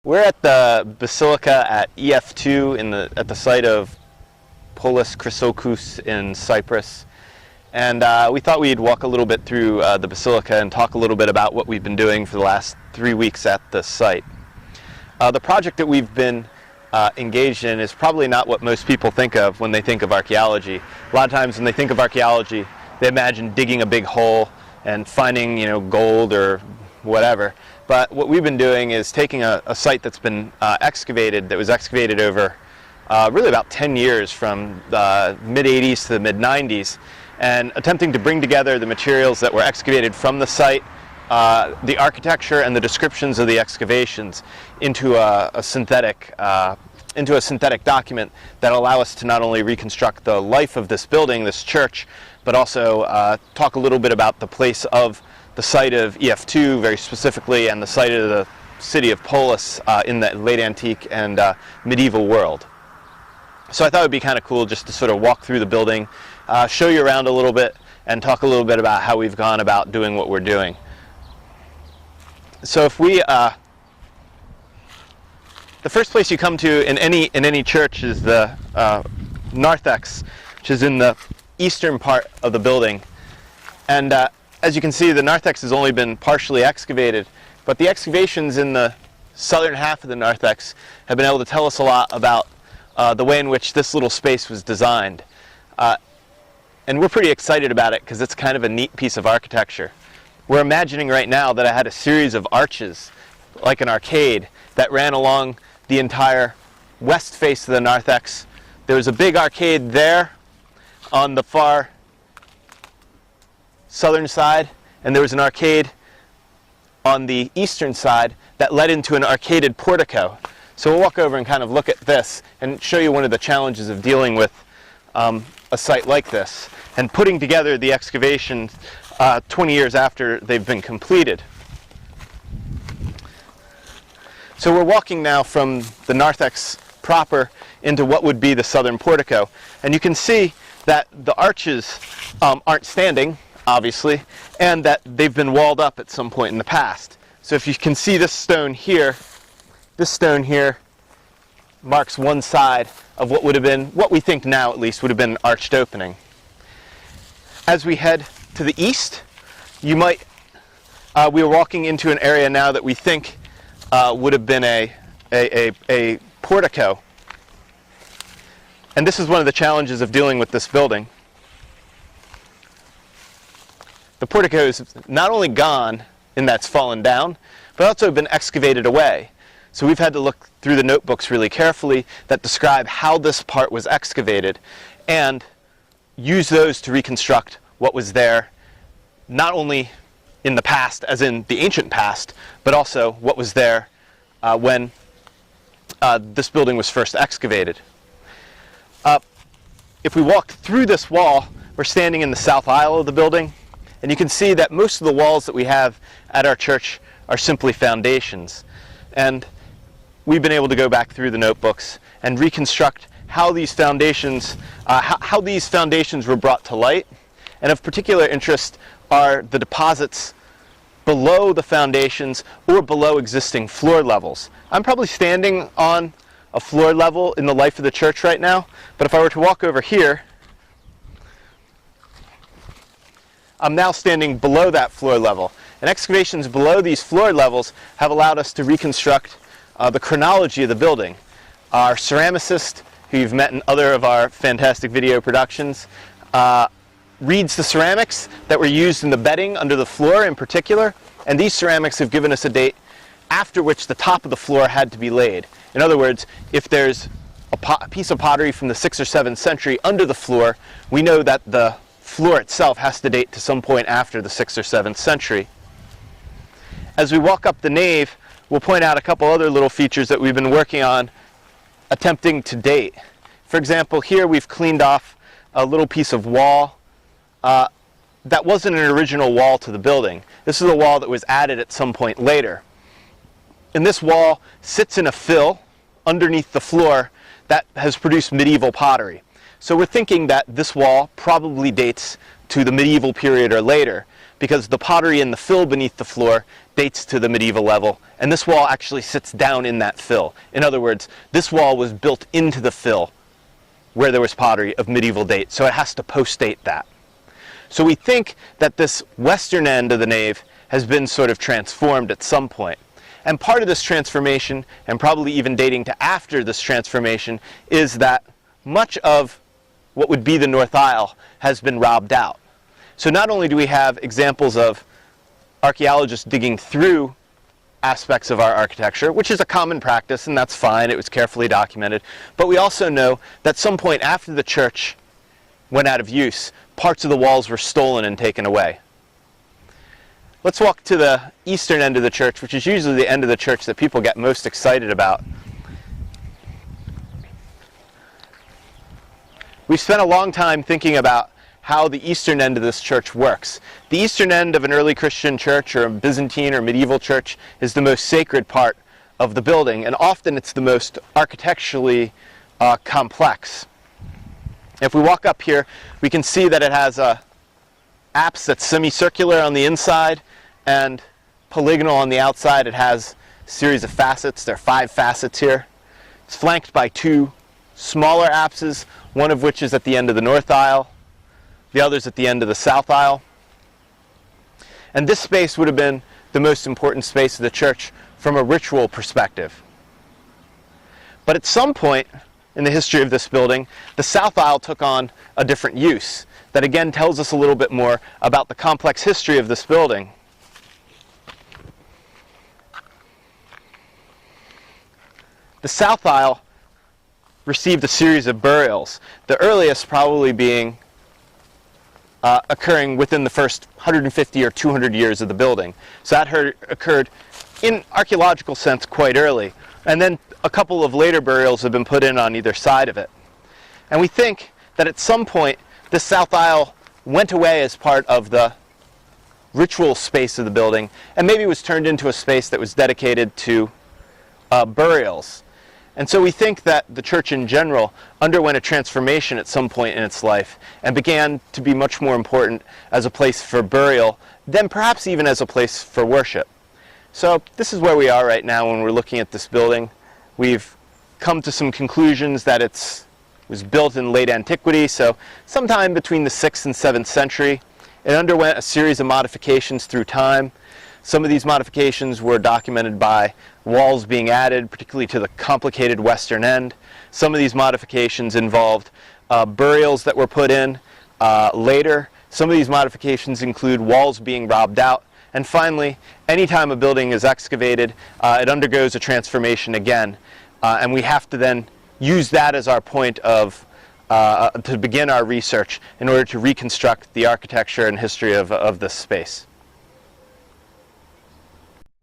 We're at the basilica at EF2 at the site of Polis Chrysochous in Cyprus. And we thought we'd walk a little bit through the basilica and talk a little bit about what we've been doing for the last 3 weeks at the site. The project that we've been engaged in is probably not what most people think of when they think of archaeology. A lot of times when they think of archaeology, they imagine digging a big hole and finding, gold or whatever. But what we've been doing is taking a site that's been excavated, that was excavated over really about 10 years, from the mid-80s to the mid-90s, and attempting to bring together the materials that were excavated from the site, the architecture and the descriptions of the excavations into a synthetic document that allow us to not only reconstruct the life of this building, this church, but also talk a little bit about the place of the site of EF2 very specifically, and the site of the city of Polis in the late antique and medieval world. So I thought it would be kind of cool just to sort of walk through the building, show you around a little bit, and talk a little bit about how we've gone about doing what we're doing. So if we, the first place you come to in any church is the narthex, which is in the eastern part of the building. And as you can see, the narthex has only been partially excavated, but the excavations in the southern half of the narthex have been able to tell us a lot about the way in which this little space was designed. And we're pretty excited about it because it's kind of a neat piece of architecture. We're imagining right now that I had a series of arches, like an arcade, that ran along the entire west face of the narthex. There was a big arcade there on the far southern side, and there was an arcade on the eastern side that led into an arcaded portico. So we'll walk over and kind of look at this and show you one of the challenges of dealing with a site like this and putting together the excavation 20 years after they've been completed. So we're walking now from the narthex proper into what would be the southern portico, and you can see that the arches aren't standing, obviously, and that they've been walled up at some point in the past. So if you can see this stone here marks one side of what would have been, what we think now at least, would have been an arched opening. As we head to the east, we are walking into an area now that we think would have been a portico. And this is one of the challenges of dealing with this building. The portico is not only gone in that it's fallen down, but also been excavated away. So we've had to look through the notebooks really carefully that describe how this part was excavated and use those to reconstruct what was there, not only in the past, as in the ancient past, but also what was there when this building was first excavated. If we walk through this wall, we're standing in the south aisle of the building, and you can see that most of the walls that we have at our church are simply foundations. And we've been able to go back through the notebooks and reconstruct how these foundations were brought to light. And of particular interest are the deposits below the foundations or below existing floor levels. I'm probably standing on a floor level in the life of the church right now, but if I were to walk over here, I'm now standing below that floor level. And excavations below these floor levels have allowed us to reconstruct the chronology of the building. Our ceramicist, who you've met in other of our fantastic video productions, reads the ceramics that were used in the bedding under the floor in particular, and these ceramics have given us a date after which the top of the floor had to be laid. In other words, if there's a piece of pottery from the 6th or 7th century under the floor, we know that the floor itself has to date to some point after the 6th or 7th century. As we walk up the nave, we'll point out a couple other little features that we've been working on attempting to date. For example, here we've cleaned off a little piece of wall that wasn't an original wall to the building. This is a wall that was added at some point later. And this wall sits in a fill underneath the floor that has produced medieval pottery. So we're thinking that this wall probably dates to the medieval period or later. because the pottery in the fill beneath the floor dates to the medieval level, and this wall actually sits down in that fill. In other words, this wall was built into the fill where there was pottery of medieval date, so it has to post-date that. So we think that this western end of the nave has been sort of transformed at some point. And part of this transformation, and probably even dating to after this transformation, is that much of what would be the north aisle has been robbed out. So not only do we have examples of archaeologists digging through aspects of our architecture, which is a common practice, and that's fine, it was carefully documented, but we also know that at some point after the church went out of use, parts of the walls were stolen and taken away. Let's walk to the eastern end of the church, which is usually the end of the church that people get most excited about. We've spent a long time thinking about how the eastern end of this church works. The eastern end of an early Christian church or a Byzantine or medieval church is the most sacred part of the building, and often it's the most architecturally complex. If we walk up here, we can see that it has a apse that's semicircular on the inside and polygonal on the outside. It has a series of facets. There are 5 facets here. It's flanked by 2 smaller apses, one of which is at the end of the north aisle, the other's at the end of the south aisle. And this space would have been the most important space of the church from a ritual perspective. But at some point in the history of this building, the south aisle took on a different use that again tells us a little bit more about the complex history of this building. The south aisle received a series of burials, the earliest probably being occurring within the first 150 or 200 years of the building. So that occurred in archaeological sense quite early. And then a couple of later burials have been put in on either side of it. And we think that at some point the south aisle went away as part of the ritual space of the building and maybe was turned into a space that was dedicated to burials. And so we think that the church in general underwent a transformation at some point in its life and began to be much more important as a place for burial than perhaps even as a place for worship. So this is where we are right now when we're looking at this building. We've come to some conclusions that it was built in late antiquity, so sometime between the 6th and 7th century. It underwent a series of modifications through time. Some of these modifications were documented by walls being added, particularly to the complicated western end. Some of these modifications involved burials that were put in later. Some of these modifications include walls being robbed out. And finally, anytime a building is excavated, it undergoes a transformation again. And we have to then use that as our point of to begin our research in order to reconstruct the architecture and history of this space.